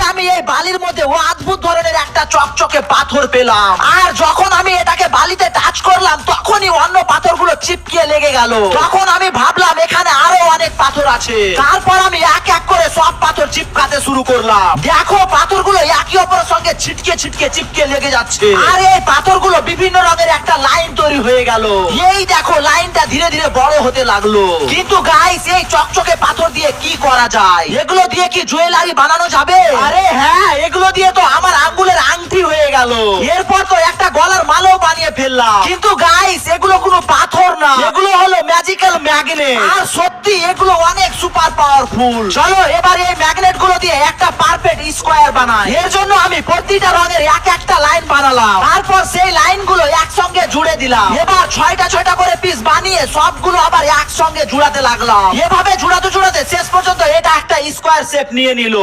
আমি এই বালির মধ্যে অদ্ভুত ধরনের একটা চকচকে পাথর পেলাম। আর যখন আমি এটাকে বালিতে টাচ করলাম তখনই অন্য পাথরগুলো চিপকে লেগে গেল। তখন আমি ভাবলাম এখানে আরো অনেক পাথর আছে। তারপর আমি এক এক করে সব পাথর চিপকাতে শুরু করলাম। দেখো পাথরগুলো একে অপরের সঙ্গে ছিটকে ছিটকে চিপকে লেগে যাচ্ছে। আর এই পাথরগুলো বিভিন্ন রঙের একটা লাইন তৈরি হয়ে গেল। এই দেখো লাইনটা ধীরে ধীরে বড় হতে লাগলো। কিন্তু গাইস এই চকচকে পাথর দিয়ে কি করা যায়? এগুলো দিয়ে কি জুয়েলারি বানানো যাবে? আরে হ্যাঁ, এগুলো দিয়ে তো আমার আঙ্গুলের আংটি হয়ে গেল। এরপর তো একটা গলার মালাও বানিয়ে ফেললাম। কিন্তু গাইস এগুলো কোনো পাথর না, এগুলো হলো ম্যাজিক্যাল ম্যাগনেট। আর সত্যি এগুলো অনেক সুপার পাওয়ারফুল। চলো এবার এই ম্যাগনেট গুলো দিয়ে একটা পারফেক্ট স্কোয়ার বানাই। এর জন্য আমি প্রতিটা রঙের এক একটা লাইন বানালাম। তারপর সেই লাইন গুলো একসঙ্গে জুড়ে দিলাম। এবার ছয়টা ছয়টা করে পিস বানিয়ে সবগুলো আবার একসঙ্গে জুড়াতে লাগলাম। এভাবে জুড়াতে জুড়াতে শেষ পর্যন্ত এটা একটা স্কোয়ার শেপ নিয়ে নিল।